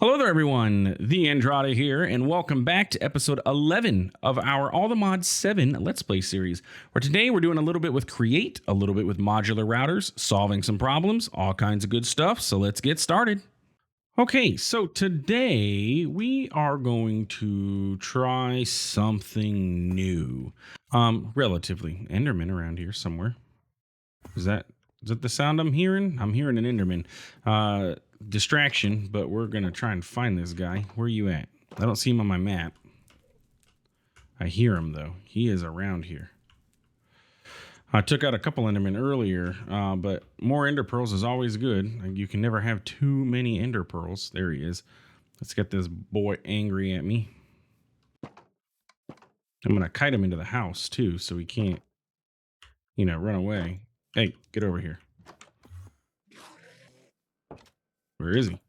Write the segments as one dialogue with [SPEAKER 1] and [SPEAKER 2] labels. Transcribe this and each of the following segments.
[SPEAKER 1] Hello there, everyone. TheAndrata here, and welcome back to episode 11 of our All the Mods 7 Let's Play series, where today we're doing a little bit with Create, a little bit with modular routers, solving some problems, all kinds of good stuff, so let's get started. Okay, so today we are going to try something new. Relatively. Enderman around here somewhere. Is that the sound I'm hearing? I'm hearing an Enderman. Distraction, but we're going to try and find this guy. Where are you at? I don't see him on my map. I hear him, though. He is around here. I took out a couple Endermen earlier, but more Ender Pearls is always good. You can never have too many Ender Pearls. There he is. Let's get this boy angry at me. I'm going to kite him into the house, too, so he can't, run away. Hey, get over here. Where is he?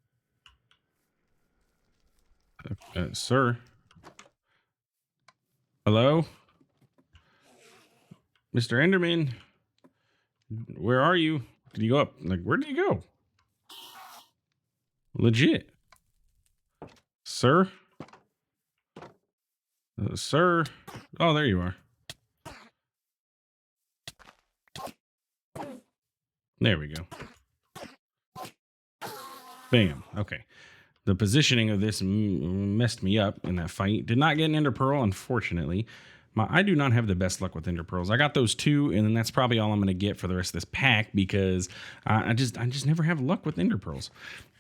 [SPEAKER 1] Sir? Hello? Mr. Enderman? Where are you? Did you go up? Where did you go? Legit. Sir? Sir? Oh, there you are. There we go. Bam. Okay. The positioning of this messed me up in that fight. Did not get an Ender Pearl, unfortunately. I do not have the best luck with Ender Pearls. I got those two, and then that's probably all I'm going to get for the rest of this pack because I just never have luck with Ender Pearls.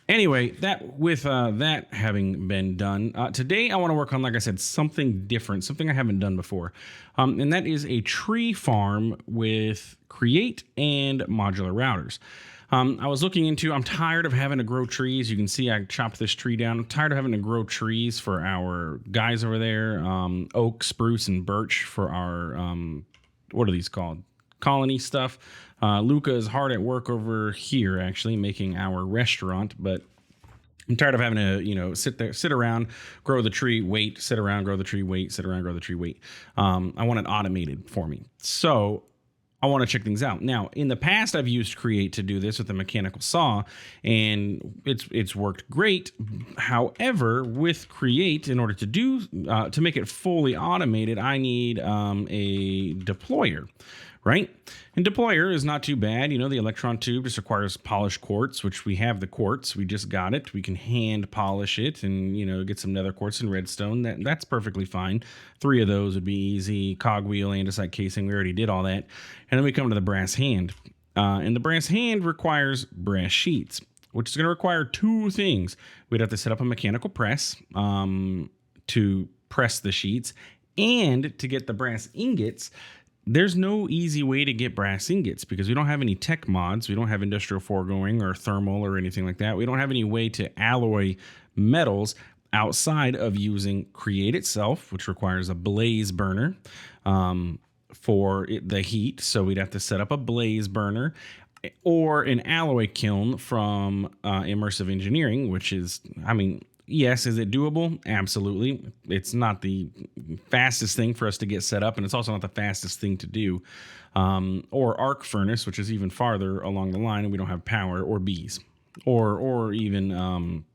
[SPEAKER 1] Anyway, that having been done, today I want to work on, like I said, something different, something I haven't done before, and that is a tree farm with Create and modular routers. I was looking into, I'm tired of having to grow trees. You can see I chopped this tree down. I'm tired of having to grow trees for our guys over there, oak, spruce, and birch for our, what are these called? Colony stuff. Luca is hard at work over here, actually, making our restaurant, but I'm tired of having to, sit around, grow the tree, wait, sit around, grow the tree, wait, sit around, grow the tree, wait. I want it automated for me. So I want to check things out. Now, in the past, I've used Create to do this with a mechanical saw, and it's worked great. However, with Create, in order to make it fully automated, I need a deployer, right? And deployer is not too bad. The electron tube just requires polished quartz, which we have the quartz. We just got it. We can hand polish it and, get some nether quartz and redstone. That's perfectly fine. 3 of those would be easy. Cogwheel, andesite casing, we already did all that. And then we come to the brass hand. And the brass hand requires brass sheets, which is going to require 2 things. We'd have to set up a mechanical press to press the sheets, and to get the brass ingots. There's no easy way to get brass ingots because we don't have any tech mods. We don't have industrial foregoing or thermal or anything like that. We don't have any way to alloy metals outside of using Create itself, which requires a blaze burner for the heat. So we'd have to set up a blaze burner or an alloy kiln from Immersive Engineering, which is, yes, is it doable? Absolutely. It's not the fastest thing for us to get set up, and it's also not the fastest thing to do. Or arc furnace, which is even farther along the line, and we don't have power, or bees, or even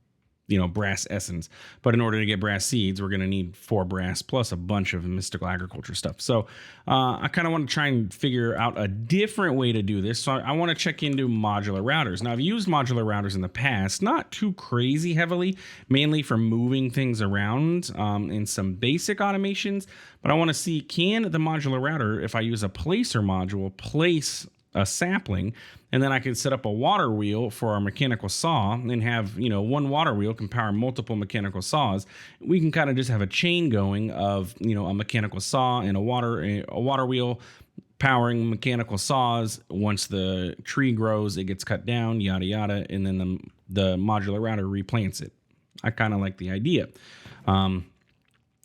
[SPEAKER 1] brass essence. But in order to get brass seeds, we're going to need 4 brass plus a bunch of mystical agriculture stuff. So I kind of want to try and figure out a different way to do this. So I want to check into modular routers. Now, I've used modular routers in the past, not too crazy heavily, mainly for moving things around in some basic automations. But I want to see, can the modular router, if I use a placer module, place a sapling, and then I can set up a water wheel for our mechanical saw and have, one water wheel can power multiple mechanical saws. We can kind of just have a chain going of, a mechanical saw and a water wheel powering mechanical saws. Once the tree grows, it gets cut down, yada, yada, and then the modular router replants it. I kind of like the idea. And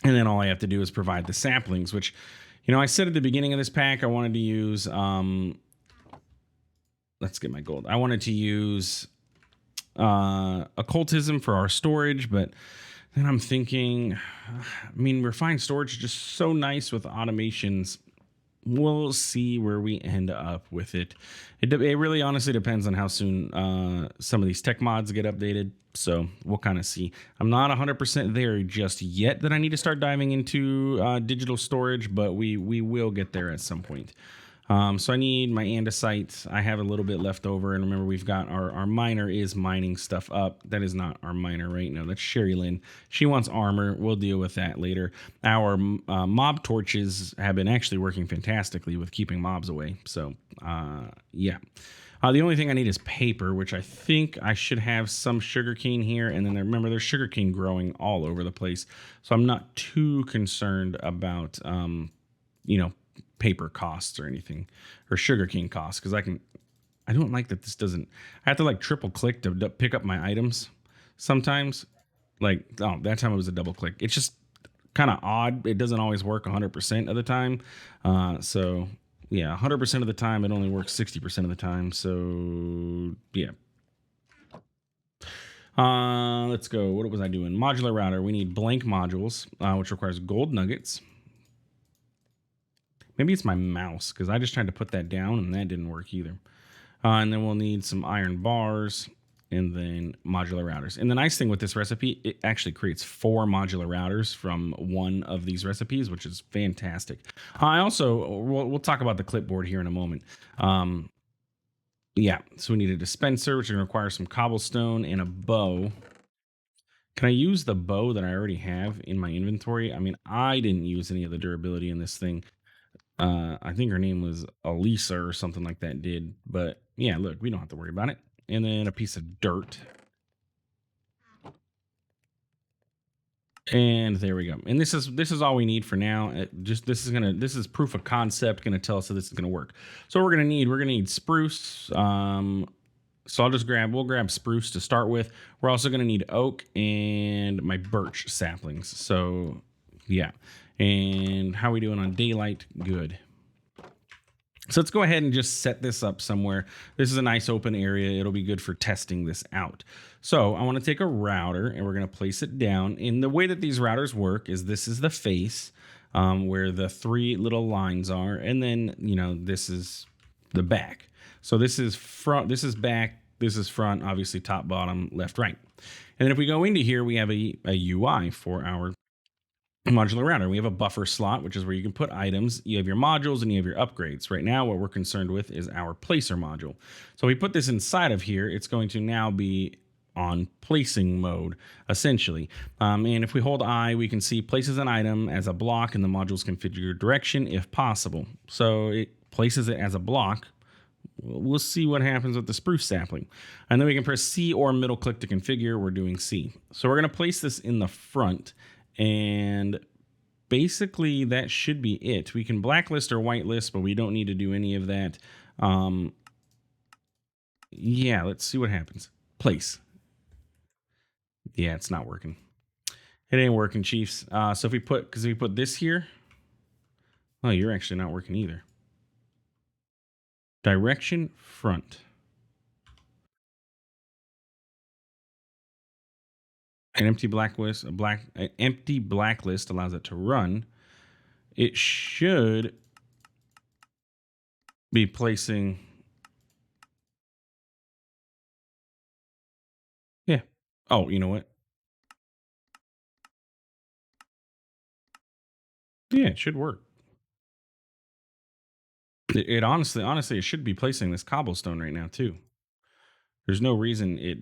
[SPEAKER 1] then all I have to do is provide the saplings, which, I said at the beginning of this pack, I wanted to use, let's get my gold. I wanted to use occultism for our storage, but then I'm thinking, refined storage is just so nice with automations we'll see where we end up with it. It really honestly depends on how soon some of these tech mods get updated. So we'll kind of see. I'm not 100% there just yet that I need to start diving into digital storage, but we will get there at some point. So I need my andesite. I have a little bit left over. And remember, we've got our miner is mining stuff up. That is not our miner right now. That's Sherry Lynn. She wants armor. We'll deal with that later. Our mob torches have been actually working fantastically with keeping mobs away. So, yeah. The only thing I need is paper, which I think I should have some sugarcane here. And then remember, there's sugarcane growing all over the place. So I'm not too concerned about, you know, paper costs or anything, or sugarcane costs, because I don't like that this doesn't, I have to like triple click to pick up my items sometimes. Like, oh, that time it was a double click. It's just kind of odd. It doesn't always work 100% of the time. So yeah, 100% of the time it only works 60% of the time. So yeah. Let's go. What was I doing? Modular router. We need blank modules, which requires gold nuggets. Maybe it's my mouse, because I just tried to put that down and that didn't work either. And then we'll need some iron bars and then modular routers. And the nice thing with this recipe, it actually creates 4 modular routers from one of these recipes, which is fantastic. I also, we'll talk about the clipboard here in a moment. Yeah, so we need a dispenser, which is going to require some cobblestone and a bow. Can I use the bow that I already have in my inventory? I mean, I didn't use any of the durability in this thing. I think her name was Elisa or something like that did. But yeah, look, we don't have to worry about it. And then a piece of dirt. And there we go. And this is all we need for now. This is proof of concept, gonna tell us that this is gonna work. So we're gonna need spruce. So we'll grab spruce to start with. We're also gonna need oak and my birch saplings. So yeah. And how are we doing on daylight? Good. So let's go ahead and just set this up somewhere. This is a nice open area. It'll be good for testing this out. So I want to take a router and we're going to place it down. And the way that these routers work is this is the face, where the 3 little lines are. And then, this is the back. So this is front, this is back, this is front, obviously top, bottom, left, right. And then if we go into here, we have a UI for our modular router. We have a buffer slot, which is where you can put items. You have your modules and you have your upgrades. Right now, what we're concerned with is our placer module. So we put this inside of here. It's going to now be on placing mode, essentially. And if we hold I, we can see places an item as a block in the module's configured direction if possible. So it places it as a block. We'll see what happens with the spruce sapling. And then we can press C or middle click to configure. We're doing C. So we're going to place this in the front. And basically that should be it. We can blacklist or whitelist, but we don't need to do any of that. Yeah, let's see what happens. Place. Yeah, it's not working. It ain't working, Chiefs. So if we put this here, oh, you're actually not working either. Direction front. An empty blacklist allows it to run. It should be placing. Yeah. Oh, you know what? Yeah, it should work. It honestly, it should be placing this cobblestone right now too. There's no reason it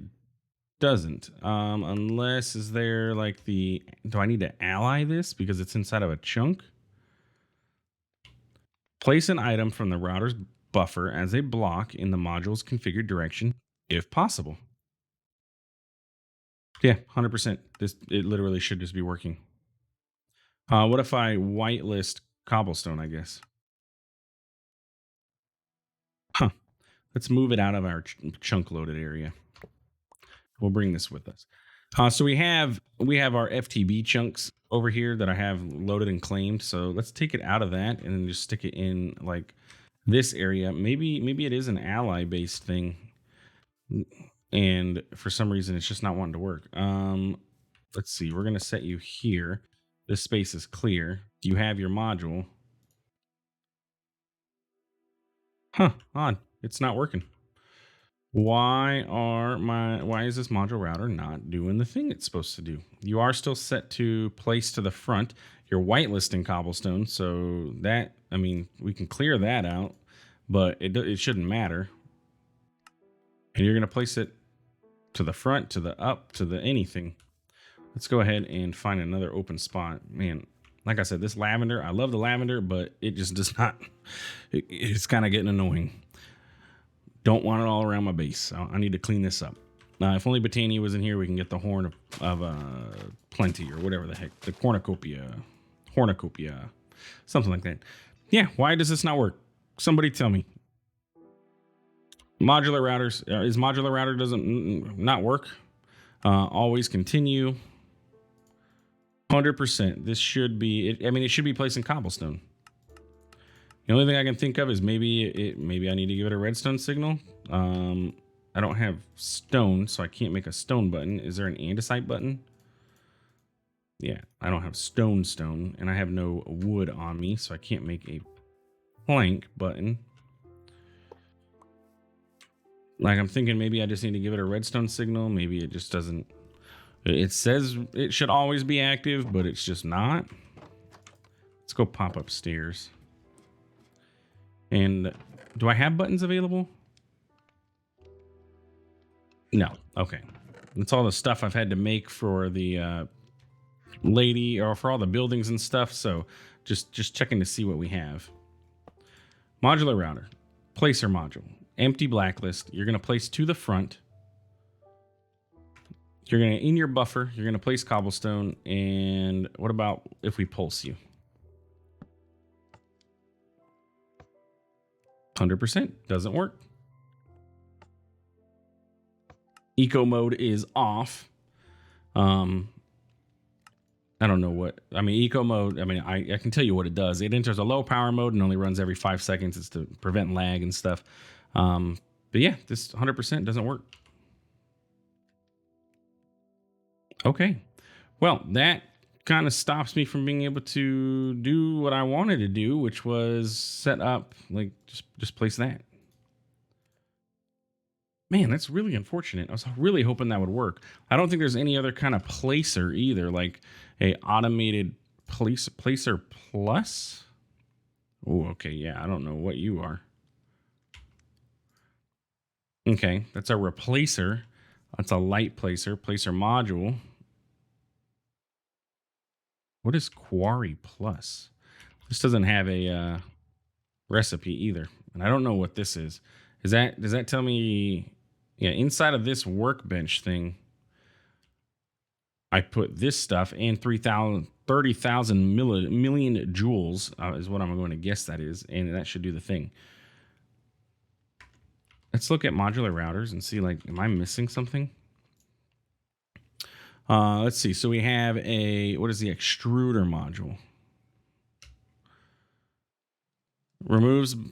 [SPEAKER 1] doesn't. Unless is there like do I need to ally this because it's inside of a chunk? Place an item from the router's buffer as a block in the module's configured direction, if possible. Yeah, 100%. It literally should just be working. What if I whitelist cobblestone? I guess. Huh. Let's move it out of our chunk loaded area. We'll bring this with us. So we have our FTB chunks over here that I have loaded and claimed. So let's take it out of that and then just stick it in like this area. Maybe it is an ally based thing, and for some reason it's just not wanting to work. Let's see. We're gonna set you here. This space is clear. Do you have your module? Huh, odd. It's not working. Why is this module router not doing the thing it's supposed to do? You are still set to place to the front. You're whitelisting cobblestone, so that, I mean, we can clear that out, but it shouldn't matter. And you're going to place it to the front, to the up, to the anything. Let's go ahead and find another open spot. Man, like I said, this lavender, I love the lavender, but it just does not, it's kind of getting annoying. Don't want it all around my base. I need to clean this up. If only Botania was in here, we can get the horn of plenty or whatever the heck. The cornucopia, something like that. Yeah, why does this not work? Somebody tell me. Modular routers, is modular router doesn't not work? Always continue. 100%. This should be, it should be placed in cobblestone. The only thing I can think of is maybe I need to give it a redstone signal. I don't have stone, so I can't make a stone button. Is there an andesite button? Yeah, I don't have stone, and I have no wood on me, so I can't make a plank button. Like, I'm thinking maybe I just need to give it a redstone signal. Maybe it just doesn't. It says it should always be active, but it's just not. Let's go pop upstairs. And do I have buttons available? No. Okay. That's all the stuff I've had to make for the lady, or for all the buildings and stuff. So just checking to see what we have. Modular router, placer module, empty blacklist. You're going to place to the front. You're going to, in your buffer, you're going to place cobblestone. And what about if we pulse you? 100% doesn't work. Eco mode is off. I don't know what, eco mode, I can tell you what it does. It enters a low power mode and only runs every 5 seconds. It's to prevent lag and stuff. But yeah, this 100% doesn't work. Okay. Well, that kind of stops me from being able to do what I wanted to do, which was set up, like, just place that. Man, that's really unfortunate. I was really hoping that would work. I don't think there's any other kind of placer either, like a automated placer plus. Oh, okay. Yeah, I don't know what you are. Okay, that's a replacer. That's a light placer module. What is Quarry Plus? This doesn't have a recipe either, and I don't know what this is. Does that tell me? Yeah, inside of this workbench thing, I put this stuff and 30,000 million joules is what I'm going to guess that is, and that should do the thing. Let's look at modular routers and see, like, am I missing something? Let's see. So we have what is the extruder module?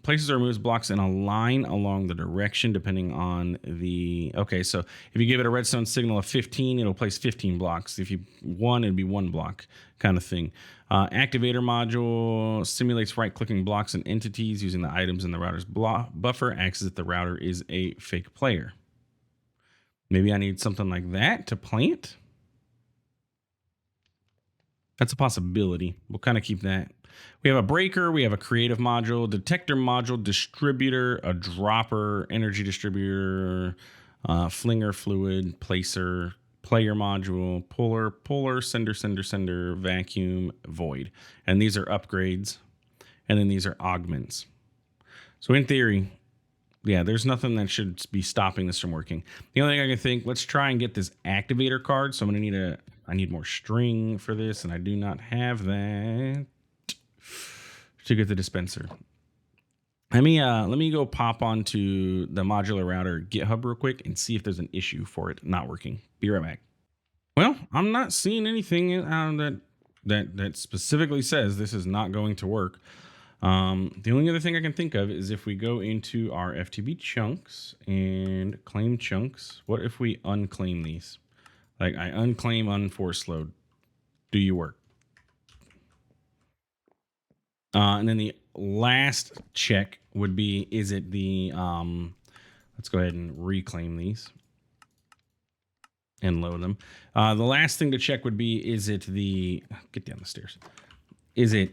[SPEAKER 1] Places or removes blocks in a line along the direction depending on the. Okay, so if you give it a redstone signal of 15, it'll place 15 blocks. If you 1, it'd be 1 block kind of thing. Activator module simulates right-clicking blocks and entities using the items in the router's buffer. Acts as if the router is a fake player. Maybe I need something like that to plant. That's a possibility. We'll kind of keep that. We have a breaker, we have a creative module, detector module, distributor, a dropper, energy distributor, flinger, fluid, placer, player module, puller, sender, vacuum, void. And these are upgrades. And then these are augments. So in theory, yeah, there's nothing that should be stopping this from working. The only thing I can think, let's try and get this activator card. So I'm going to I need more string for this, and I do not have that to get the dispenser. Let me go pop onto the modular router GitHub real quick and see if there's an issue for it not working. Be right back. Well, I'm not seeing anything that specifically says this is not going to work. The only other thing I can think of is if we go into our FTB chunks and claim chunks. What if we unclaim these? Like, I unclaim unforced load. Do you work? And then the last check would be, is it the, let's go ahead and reclaim these and load them. The last thing to check would be, is it the, get down the stairs. Is it,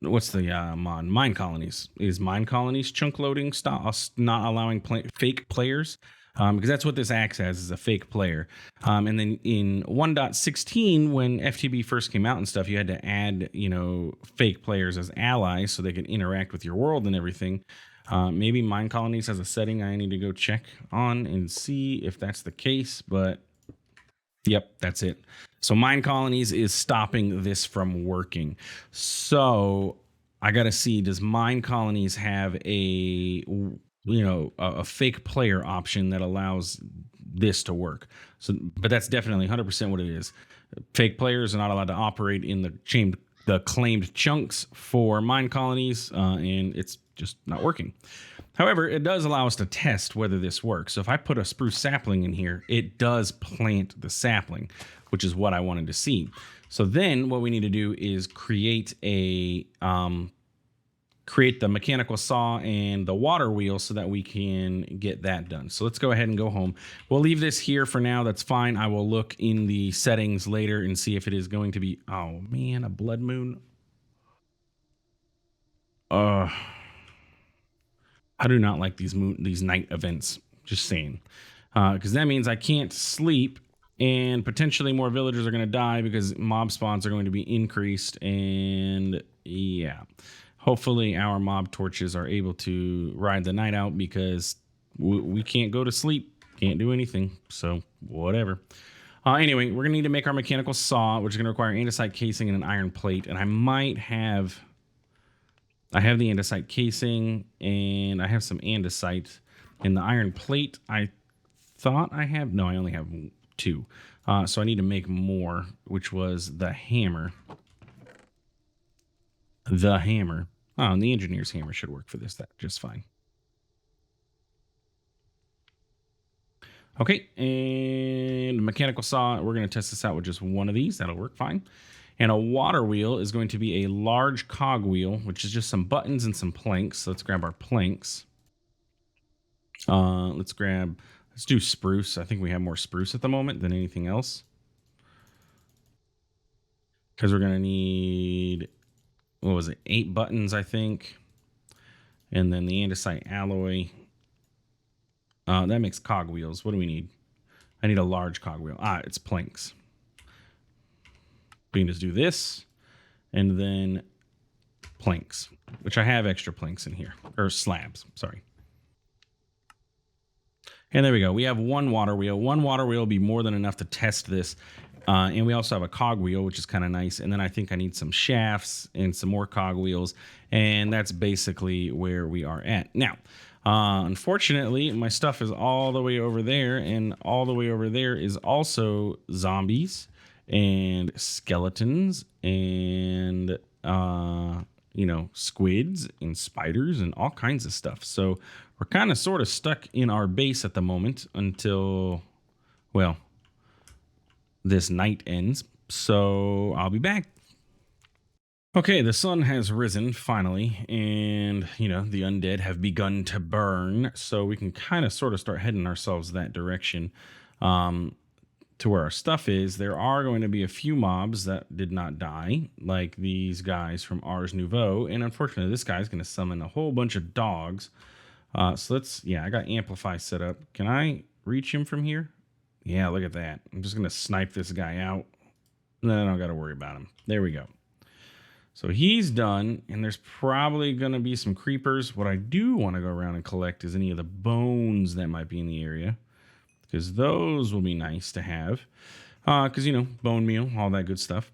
[SPEAKER 1] what's the mod? Mine colonies. Is mine colonies chunk loading stop, not allowing fake players? Because that's what this acts as, is a fake player. And then in 1.16, when FTB first came out and stuff, you had to add, fake players as allies so they could interact with your world and everything. Maybe Mine Colonies has a setting I need to go check on and see if that's the case, but yep, that's it. So Mine Colonies is stopping this from working. So I got to see, does Mine Colonies have a fake player option that allows this to work? So, but that's definitely 100% what it is. Fake players are not allowed to operate in the claimed chunks for Mine Colonies, and it's just not working. However, it does allow us to test whether this works. So if I put a spruce sapling in here, it does plant the sapling, which is what I wanted to see. So then what we need to do is create the mechanical saw and the water wheel so that we can get that done. So let's go ahead and go home. We'll leave this here for now. That's fine. I will look in the settings later and see if it is going to be, oh man, a blood moon. I do not like these night events. Just saying, because that means I can't sleep, and potentially more villagers are going to die because mob spawns are going to be increased. And yeah, hopefully our mob torches are able to ride the night out because we can't go to sleep, can't do anything. So whatever. Anyway, we're gonna need to make our mechanical saw, which is going to require andesite casing and an iron plate, and I have the andesite casing, and I have some andesite. And the iron plate, I thought I have. No, I only have 2. So I need to make more, which was the hammer. The hammer. Oh, and the engineer's hammer should work for this. That just fine. Okay, and mechanical saw, we're going to test this out with just one of these. That'll work fine. And a water wheel is going to be a large cog wheel, which is just some buttons and some planks. So let's grab our planks. Let's do spruce. I think we have more spruce at the moment than anything else. Because we're going to need, what was it, 8 buttons, I think. And then the andesite alloy. That makes cog wheels. What do we need? I need a large cog wheel. It's planks. We can just do this, and then planks, which I have extra planks in here, or slabs, sorry. And there we go. We have one water wheel. One water wheel will be more than enough to test this. And we also have a cog wheel, which is kind of nice. And then I think I need some shafts and some more cog wheels. And that's basically where we are at. Now, unfortunately, my stuff is all the way over there. And all the way over there is also zombies and skeletons and, squids and spiders and all kinds of stuff. So we're kind of sort of stuck in our base at the moment until, well, this night ends. So I'll be back. Okay, the sun has risen finally, and the undead have begun to burn. So we can kind of sort of start heading ourselves that direction. To where our stuff is. There are going to be a few mobs that did not die, like these guys from Ars Nouveau, and unfortunately this guy's going to summon a whole bunch of dogs. So I got Amplify set up. Can I reach him from here? Yeah, look at that. I'm just going to snipe this guy out, and then I don't got to worry about him. There we go. So he's done, and there's probably going to be some creepers. What I do want to go around and collect is any of the bones that might be in the area, because those will be nice to have. Because, bone meal, all that good stuff.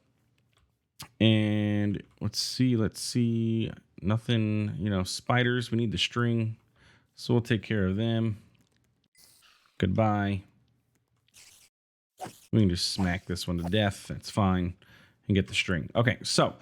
[SPEAKER 1] And let's see. Nothing, spiders. We need the string. So we'll take care of them. Goodbye. We can just smack this one to death. That's fine. And get the string. Okay, so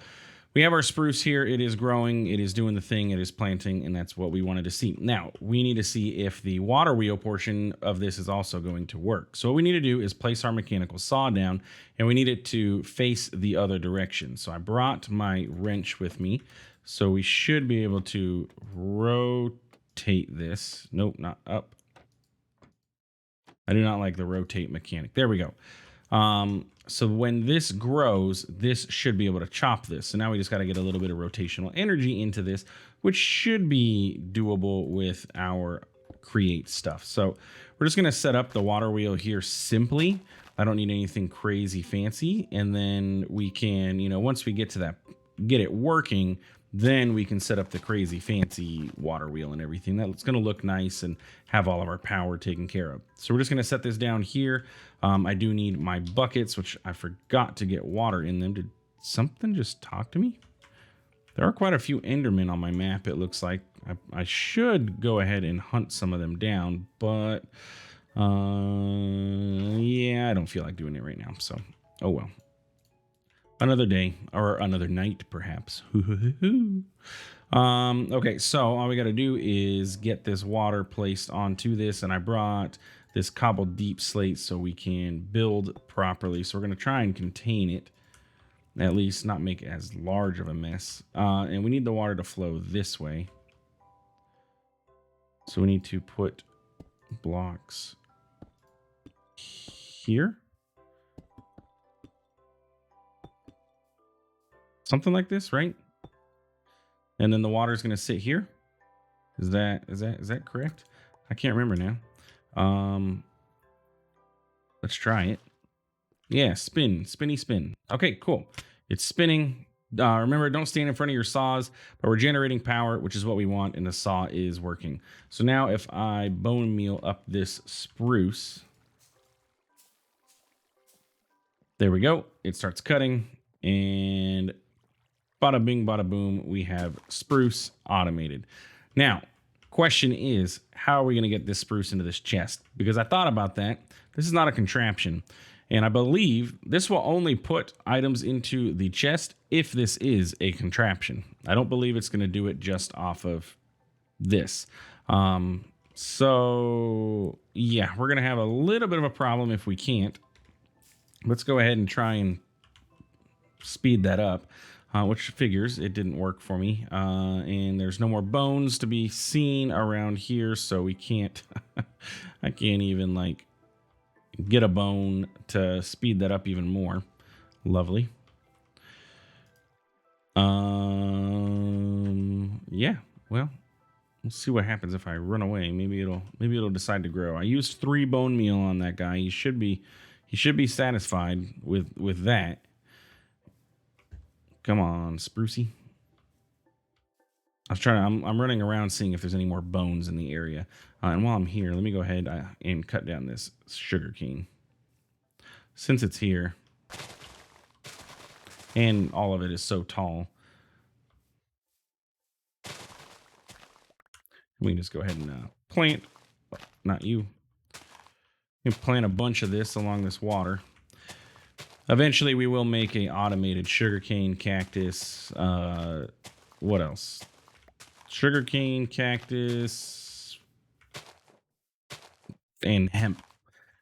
[SPEAKER 1] we have our spruce here. It is growing. It is doing the thing. It is planting, and that's what we wanted to see. Now, we need to see if the water wheel portion of this is also going to work. So what we need to do is place our mechanical saw down, and we need it to face the other direction. So I brought my wrench with me, so we should be able to rotate this. Nope, not up. I do not like the rotate mechanic. There we go. So when this grows, this should be able to chop this. So now we just got to get a little bit of rotational energy into this, which should be doable with our create stuff. So we're just going to set up the water wheel here simply. I don't need anything crazy fancy. And then we can, you know, once we get to that, get it working, then we can set up the crazy fancy water wheel and everything. That's going to look nice and have all of our power taken care of. So we're just going to set this down here. I do need my buckets, which I forgot to get water in them. Did something just talk to me? There are quite a few Endermen on my map, it looks like. I should go ahead and hunt some of them down, but yeah, I don't feel like doing it right now. So, oh well. Another day or another night, perhaps. Okay, so all we got to do is get this water placed onto this, and I brought this cobbled deep slate so we can build properly. So we're going to try and contain it, at least not make it as large of a mess. And we need the water to flow this way. So we need to put blocks here. Something like this, right? And then the water is going to sit here. Is that correct? I can't remember now. Let's try it. Yeah, spinny spin. Okay, cool. It's spinning. Remember, don't stand in front of your saws, but we're generating power, which is what we want, and the saw is working. So now if I bone meal up this spruce, there we go. It starts cutting, and bada bing, bada boom, we have spruce automated. Now, question is, how are we going to get this spruce into this chest? Because I thought about that. This is not a contraption. And I believe this will only put items into the chest if this is a contraption. I don't believe it's going to do it just off of this. So, yeah, we're going to have a little bit of a problem if we can't. Let's go ahead and try and speed that up. Which figures, it didn't work for me. And there's no more bones to be seen around here, so we can't, I can't even like get a bone to speed that up even more. Lovely. Yeah, well, we'll see what happens if I run away. Maybe it'll decide to grow. I used 3 bone meal on that guy. He should be satisfied with that. Come on, Sprucey. I'm running around seeing if there's any more bones in the area. And while I'm here, let me go ahead and cut down this sugar cane. Since it's here, and all of it is so tall, we can just go ahead and plant, not you. We can plant a bunch of this along this water. Eventually, we will make a automated sugarcane cactus. What else? Sugarcane cactus and hemp,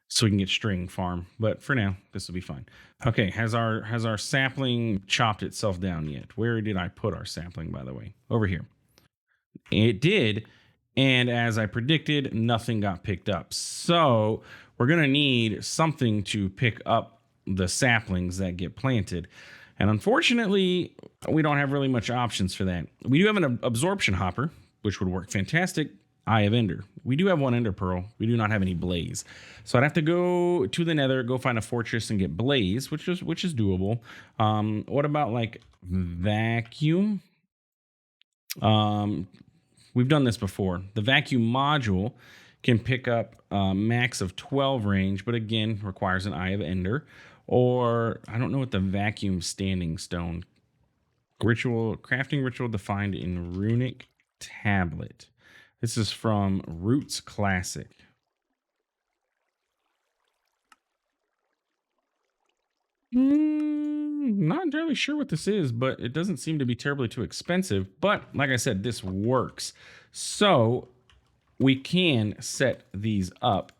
[SPEAKER 1] so we can get string farm. But for now, this will be fine. Okay, has our sapling chopped itself down yet? Where did I put our sapling, by the way? Over here. It did, and as I predicted, nothing got picked up. So we're gonna need something to pick up the saplings that get planted. And unfortunately, we don't have really much options for that. We do have an absorption hopper, which would work fantastic. Eye of Ender. We do have 1 ender pearl. We do not have any blaze. So I'd have to go to the nether, go find a fortress and get blaze, which is doable. What about like vacuum? We've done this before. The vacuum module can pick up max of 12 range, but again, requires an Eye of Ender. Or, I don't know what the vacuum standing stone crafting ritual defined in runic tablet. This is from Roots Classic. not entirely sure what this is, but it doesn't seem to be terribly too expensive. But like I said, this works. So we can set these up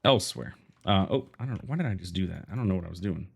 [SPEAKER 1] elsewhere. Oh, I don't know. Why did I just do that? I don't know what I was doing.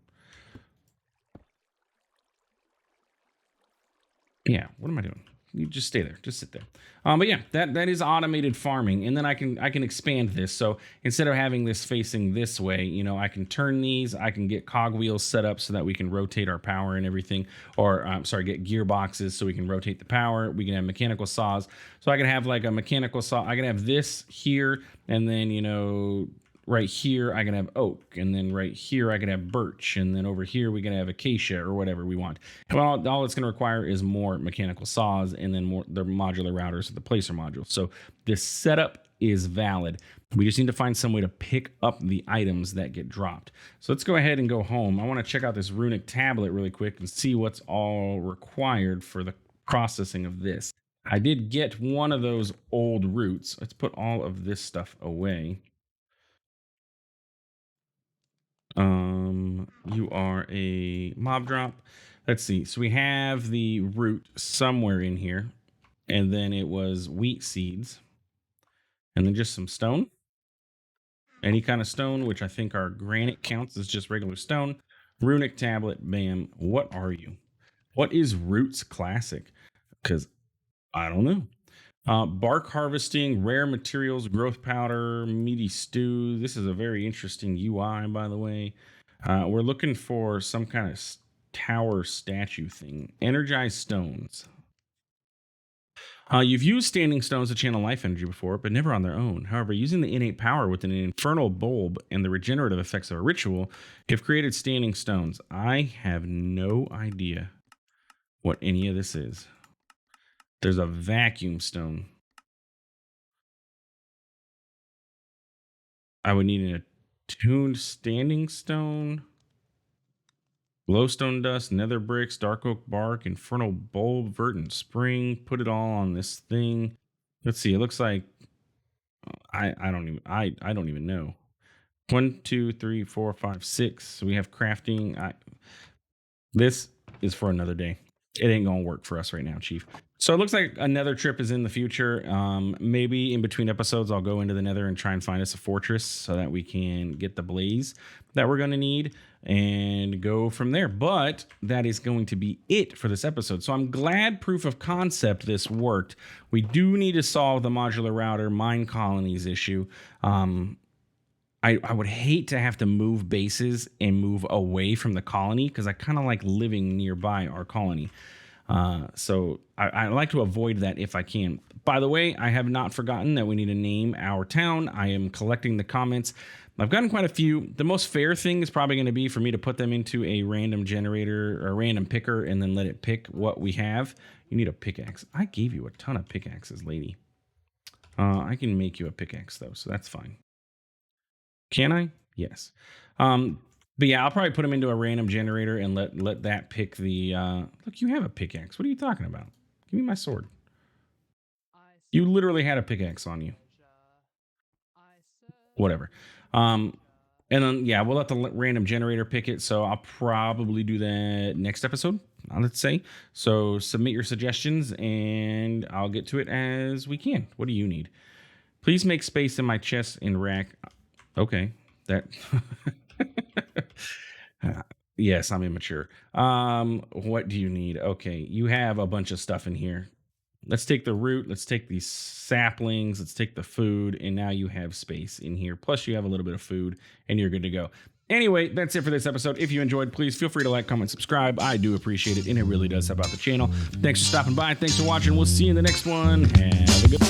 [SPEAKER 1] Yeah, what am I doing? You just stay there, just sit there. But yeah, that is automated farming, and then I can expand this. So instead of having this facing this way, I can turn these. I can get cogwheels set up so that we can rotate our power and everything, or sorry, get gearboxes so we can rotate the power. We can have mechanical saws, so I can have like a mechanical saw. I can have this here, and then right here I can have oak, and then right here I can have birch, and then over here we can have acacia or whatever we want. Well, all it's going to require is more mechanical saws and then more the modular routers or the placer modules. So this setup is valid. We just need to find some way to pick up the items that get dropped. So let's go ahead and go home. I want to check out this runic tablet really quick and see what's all required for the processing of this. I did get one of those old roots. Let's put all of this stuff away. You are a mob drop. Let's see. So we have the root somewhere in here, and then it was wheat seeds, and then just some stone. Any kind of stone, which I think our granite counts as just regular stone. Runic tablet, bam. What are you? What is Roots Classic? Because I don't know. Bark harvesting, rare materials, growth powder, meaty stew. This is a very interesting UI, by the way. We're looking for some kind of tower statue thing. Energized stones. You've used standing stones to channel life energy before, but never on their own. However, using the innate power within an infernal bulb and the regenerative effects of a ritual, you've created standing stones. I have no idea what any of this is. There's a vacuum stone. I would need an attuned standing stone, glowstone dust, nether bricks, dark oak bark, infernal bulb, verdant spring. Put it all on this thing. Let's see. It looks like I don't even know. 1, 2, 3, 4, 5, 6. So we have crafting. This is for another day. It ain't gonna work for us right now, Chief. So it looks like another trip is in the future. Maybe in between episodes, I'll go into the nether and try and find us a fortress so that we can get the blaze that we're going to need and go from there. But that is going to be it for this episode. So I'm glad proof of concept this worked. We do need to solve the modular router mine colonies issue. I would hate to have to move bases and move away from the colony because I kind of like living nearby our colony. So I like to avoid that if I can. By the way, I have not forgotten that we need to name our town. I am collecting the comments. I've gotten quite a few. The most fair thing is probably going to be for me to put them into a random generator or a random picker and then let it pick what we have. You need a pickaxe. I gave you a ton of pickaxes, lady. I can make you a pickaxe though, so that's fine. Can I? Yes. But yeah, I'll probably put them into a random generator and let that pick the. Look, you have a pickaxe. What are you talking about? Give me my sword. You literally had a pickaxe on you. Whatever. And then yeah, we'll let the random generator pick it. So I'll probably do that next episode. Let's say. So submit your suggestions and I'll get to it as we can. What do you need? Please make space in my chest and rack. Okay, that. Yes, I'm immature. What do you need? Okay, you have a bunch of stuff in here. Let's take the root. Let's take these saplings. Let's take the food, and now you have space in here. Plus, you have a little bit of food, and you're good to go. Anyway, that's it for this episode. If you enjoyed, please feel free to like, comment, subscribe. I do appreciate it, and it really does help out the channel. Thanks for stopping by. Thanks for watching. We'll see you in the next one. Have a good